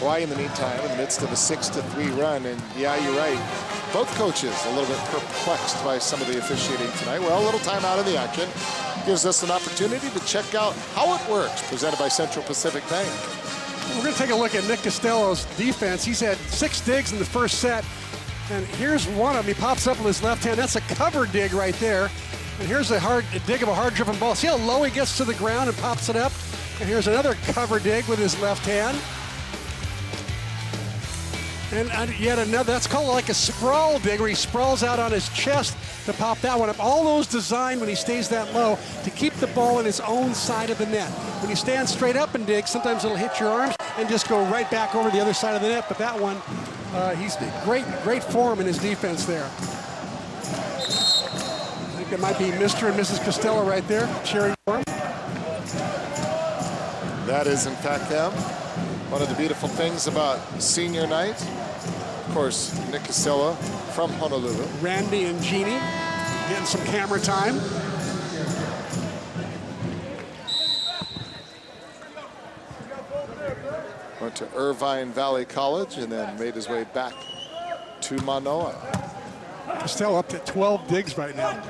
Hawaii, in the meantime, in the midst of a 6-3 run. And yeah, you're right. Both coaches a little bit perplexed by some of the officiating tonight. Well, a little time out of the action gives us an opportunity to check out how it works, presented by Central Pacific Bank. We're going to take a look at Nick Costello's defense. He's had 6 digs in the first set. And here's one of them. He pops up with his left hand. That's a cover dig right there. And here's a dig of a hard-driven ball. See how low he gets to the ground and pops it up? And here's another cover dig with his left hand. And yet another, that's called like a sprawl dig, where he sprawls out on his chest to pop that one up. All those designed when he stays that low to keep the ball in his own side of the net. When you stand straight up and dig, sometimes it'll hit your arms and just go right back over the other side of the net. But that one, he's great form in his defense there. I think it might be Mr. and Mrs. Costello right there, cheering for him. That is, in fact, them. One of the beautiful things about senior night, of course, Nick Costello from Honolulu. Randy and Jeannie getting some camera time. Went to Irvine Valley College and then made his way back to Manoa. Costello up to 12 digs right now.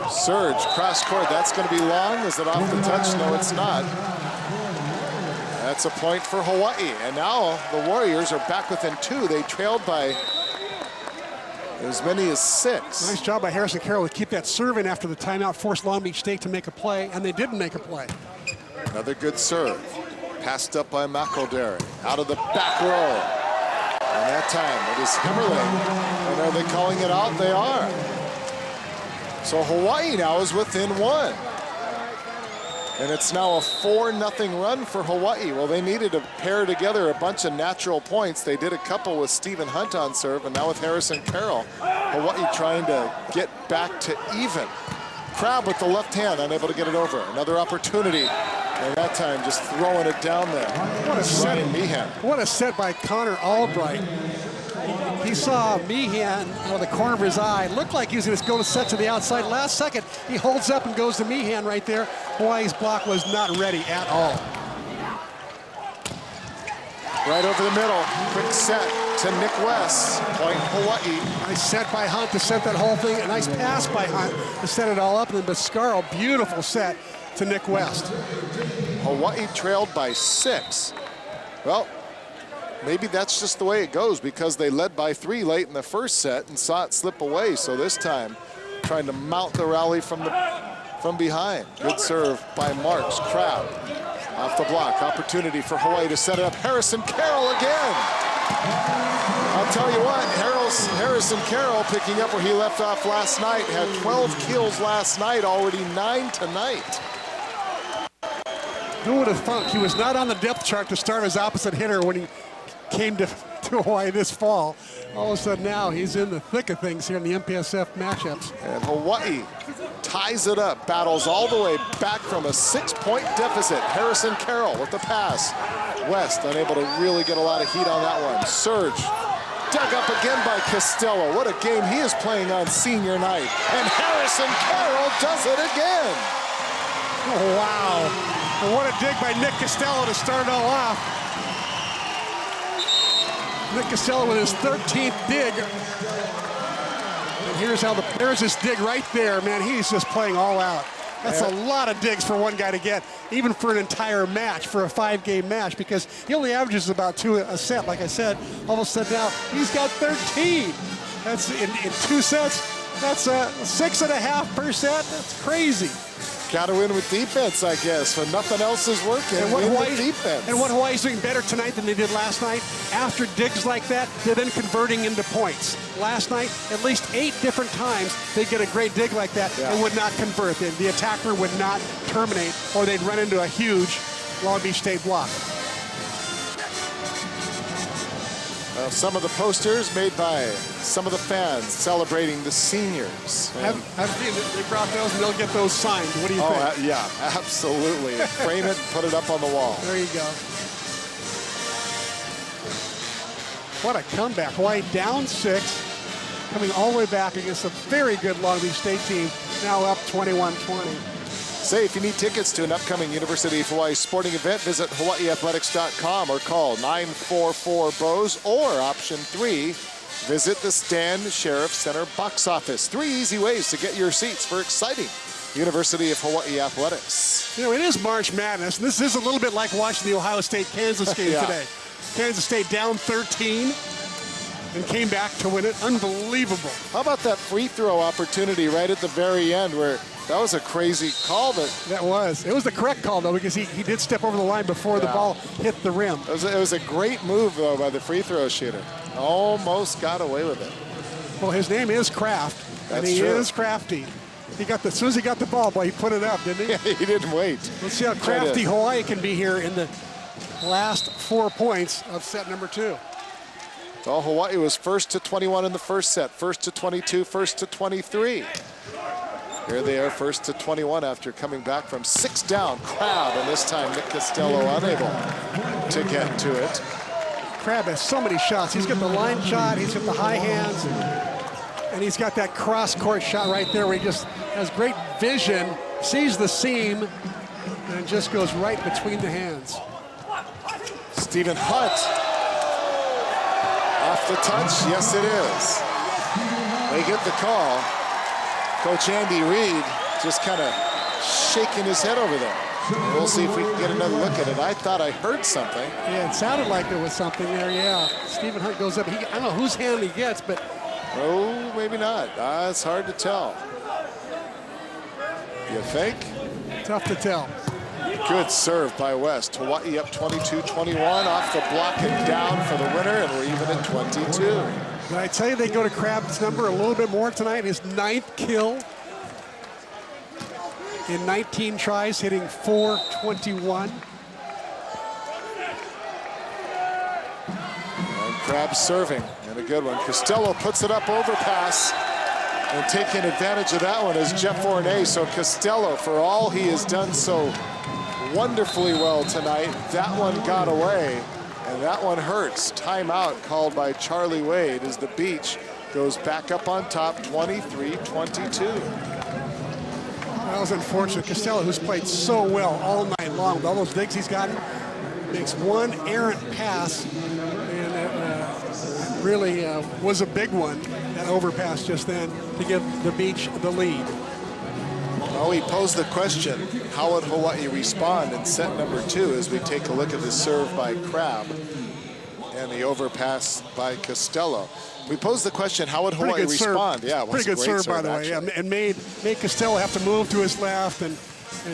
Surge, cross court, that's going to be long. Is it off the touch? No, it's not. That's a point for Hawaii. And now the Warriors are back within 2. They trailed by as many as 6. Nice job by Harrison Carroll to keep that serve in after the timeout, forced Long Beach State to make a play, and they didn't make a play. Another good serve. Passed up by McElderry. Out of the back row. And that time it is Himmerling. And are they calling it out? They are. So Hawaii now is within 1. And it's now a 4-0 run for Hawaii. Well, they needed to pair together a bunch of natural points. They did a couple with Stephen Hunt on serve, and now with Harrison Carroll. Hawaii trying to get back to even. Crab with the left hand, unable to get it over. Another opportunity, and that time just throwing it down there. What a set! Meehan. What a set by Connor Albright. He saw Meehan out of the corner of his eye. Looked like he was going to go to set to the outside. Last second, he holds up and goes to Meehan right there. Hawaii's block was not ready at all. Right over the middle. Quick set to Nick West. Point Hawaii. Nice set by Hunt to set that whole thing. A nice pass by Hunt to set it all up. And then Biscaro, beautiful set to Nick West. Hawaii trailed by 6. Well, maybe that's just the way it goes, because they led by 3 late in the first set and saw it slip away. So this time, trying to mount the rally from behind. Good serve by Marks. Crab off the block. Opportunity for Hawaii to set it up. Harrison Carroll again. I'll tell you what, Harrison Carroll picking up where he left off last night. Had 12 kills last night, already 9 tonight. Who would have thought? He was not on the depth chart to start as opposite hitter when he came to Hawaii this fall. All of a sudden now he's in the thick of things here in the MPSF matchups. And Hawaii ties it up, battles all the way back from a 6-point deficit. Harrison Carroll with the pass. West unable to really get a lot of heat on that one. Surge dug up again by Costello. What a game he is playing on senior night. And Harrison Carroll does it again. Oh, wow. And what a dig by Nick Costello to start it all off. Nick Costello with his 13th dig. And there's this dig right there, man. He's just playing all out. That's a lot of digs for one guy to get, even for an entire match, for a 5-game match, because he only averages about 2 a set, like I said. All of a sudden now, he's got 13. That's in 2 sets. That's 6.5 per set. That's crazy. Got to win with defense, I guess, when nothing else is working. And what Hawaii's doing better tonight than they did last night, after digs like that, they're then converting into points. Last night, at least 8 different times, they'd get a great dig like that and would not convert. The attacker would not terminate, or they'd run into a huge Long Beach State block. Some of the posters made by some of the fans celebrating the seniors. I've seen it. They brought those and they'll get those signed. What do you think? Yeah, absolutely. Frame it, put it up on the wall. There you go. What a comeback. Hawaii down 6, coming all the way back against a very good Long Beach State team, now up 21-20. Say, if you need tickets to an upcoming University of Hawaii sporting event, visit hawaiiathletics.com or call 944-BOWS, or option 3, visit the Stan Sheriff Center box office. 3 easy ways to get your seats for exciting University of Hawaii athletics. You know, it is March Madness, and this is a little bit like watching the Ohio State-Kansas game today. Kansas State down 13 and came back to win it. Unbelievable. How about that free throw opportunity right at the very end, where that was a crazy call? That was. It was the correct call, though, because he did step over the line before the ball hit the rim. It was a great move, though, by the free throw shooter. Almost got away with it. Well, his name is Kraft, and he is crafty. He got as soon as he got the ball, boy, he put it up, didn't he? Yeah, he didn't wait. Let's see how crafty Hawaii can be here in the last 4 points of set number 2. Well, Hawaii was first to 21 in the first set, first to 22, first to 23. Here they are, first to 21 after coming back from 6 down. Crab, and this time Nick Costello unable to get to it. Crab has so many shots. He's got the line shot, he's got the high hands, and he's got that cross-court shot right there where he just has great vision, sees the seam, and just goes right between the hands. Stephen Hunt. Off the touch, yes it is. They get the call. Coach Andy Reid just kind of shaking his head over there. We'll see if we can get another look at it. I thought I heard something. Yeah, it sounded like there was something there, yeah. Stephen Hunt goes up. I don't know whose hand he gets, but... Oh, maybe not. It's hard to tell. You think? Tough to tell. Good serve by West. Hawaii up 22-21 off the block and down for the winner, and we're even at 22. Did I tell you they go to Crab's number a little bit more tonight? His 9th kill in 19 tries, hitting .421. And Crab serving, and a good one. Costello puts it up, overpass, and taking advantage of that one is Jeff Ornay. So Costello, for all he has done so wonderfully well tonight, that one got away, and that one hurts. Timeout called by Charlie Wade as the Beach goes back up on top, 23-22. That was unfortunate. Costello, who's played so well all night long, with all those digs he's gotten, makes one errant pass, and it really was a big one, that overpass just then, to give the Beach the lead. Well, we posed the question, how would Hawaii respond in set number 2, as we take a look at the serve by Crab and the overpass by Costello. We posed the question, how would Hawaii respond? Serve. Yeah, it was pretty good serve, by the way. Yeah, and made Costello have to move to his left, and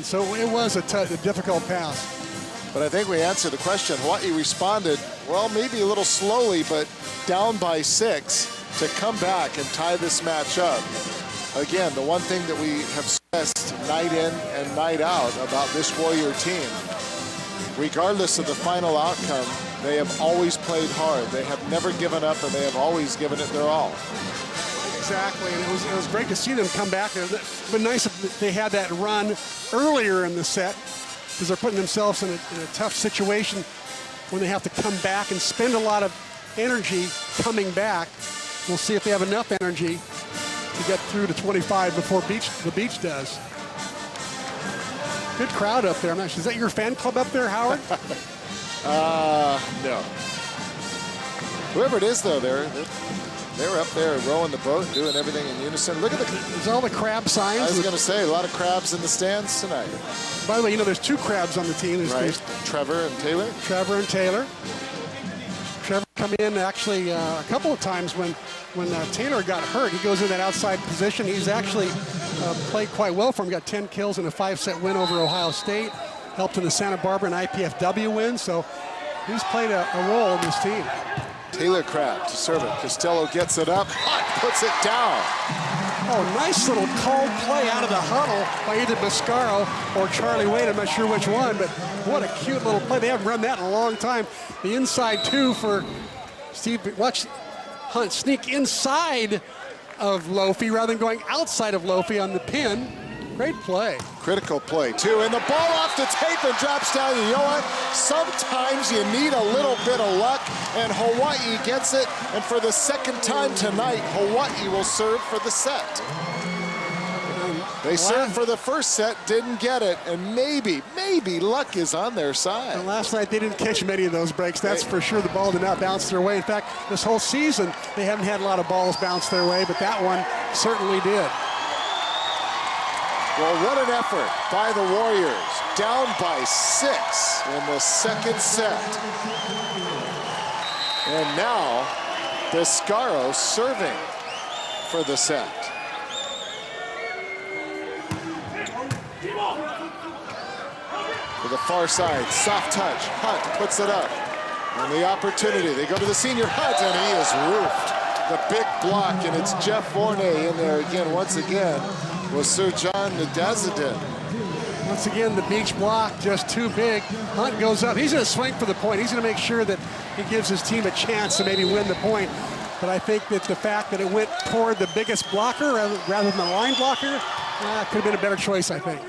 so it was a difficult pass. But I think we answered the question. Hawaii responded, well, maybe a little slowly, but down by 6 to come back and tie this match up. Again, the one thing that we have stressed night in and night out about this Warrior team, regardless of the final outcome, they have always played hard. They have never given up, and they have always given it their all. Exactly, and it was great to see them come back. It would have been nice if they had that run earlier in the set, because they're putting themselves in a tough situation when they have to come back and spend a lot of energy coming back. We'll see if they have enough energy to get through to 25 before the Beach does. Good crowd up there. I'm not sure. Is that your fan club up there, Howard? No. Whoever it is, though, they're up there rowing the boat, doing everything in unison. Look at there's all the Crab signs. I was going to say, a lot of Crabs in the stands tonight. By the way, you know, there's 2 Crabs on the team. There's Trevor and Taylor. Trevor come in actually a couple of times when Taylor got hurt. He goes in that outside position. He's actually played quite well for him. Got 10 kills in a 5-set win over Ohio State. Helped in the Santa Barbara and IPFW win. So he's played a role in this team. Taylor Crab to serve it. Costello gets it up. Hunt puts it down. Oh, nice little called play out of the huddle by either Biscaro or Charlie Wade. I'm not sure which one, but what a cute little play. They haven't run that in a long time. The inside 2 for Steve. Watch Hunt sneak inside of Lofi rather than going outside of Lofi on the pin. Great play. Critical play, too. And the ball off the tape and drops down. You know what? Sometimes you need a little bit of luck, and Hawaii gets it. And for the second time tonight, Hawaii will serve for the set. They served for the first set, didn't get it, and maybe luck is on their side. And last night they didn't catch many of those breaks. That's for sure. The ball did not bounce their way. In fact, this whole season they haven't had a lot of balls bounce their way, but that one certainly did. Well, what an effort by the Warriors. Down by 6 in the second set. And now Biscaro serving for the set. To the far side, soft touch. Hunt puts it up. And the opportunity, they go to the senior Hunt, and he is roofed. The big block, and it's Jeff Vorney in there again, once again, with Sir John Nadazadin. Once again, the beach block just too big. Hunt goes up. He's going to swing for the point. He's going to make sure that he gives his team a chance to maybe win the point. But I think that the fact that it went toward the biggest blocker rather than the line blocker could have been a better choice, I think.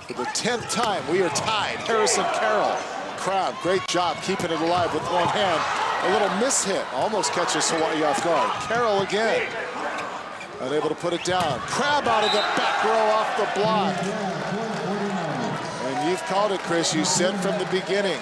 For the 10th time, we are tied. Harrison Carroll. Crab, great job keeping it alive with one hand. A little mishit, almost catches Hawaii off guard. Carroll again, unable to put it down. Crab out of the back row off the block. And you've called it, Chris. You said from the beginning,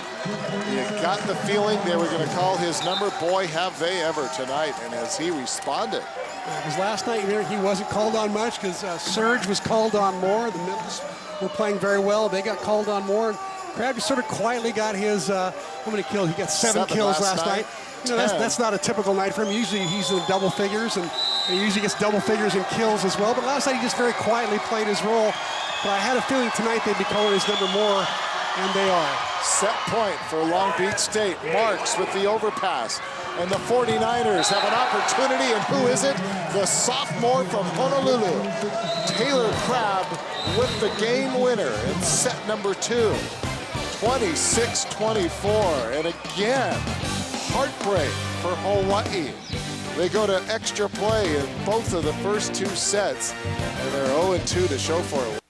you got the feeling they were going to call his number. Boy, have they ever tonight, and has he responded. Because last night he wasn't called on much because Serge was called on more. The Memphis were playing very well. They got called on more. Crab just sort of quietly got his, how many kills? He got 7 kills last night. You know, that's not a typical night for him. Usually he's in double figures, and he usually gets double figures in kills as well. But last night he just very quietly played his role. But I had a feeling tonight they'd be calling his number more, and they are. Set point for Long Beach State. Marks with the overpass. And the 49ers have an opportunity, and who is it? The sophomore from Honolulu, Taylor Crab, with the game winner in set number 2. 26-24, and again, heartbreak for Hawaii. They go to extra play in both of the first 2 sets, and they're 0-2 to show for it.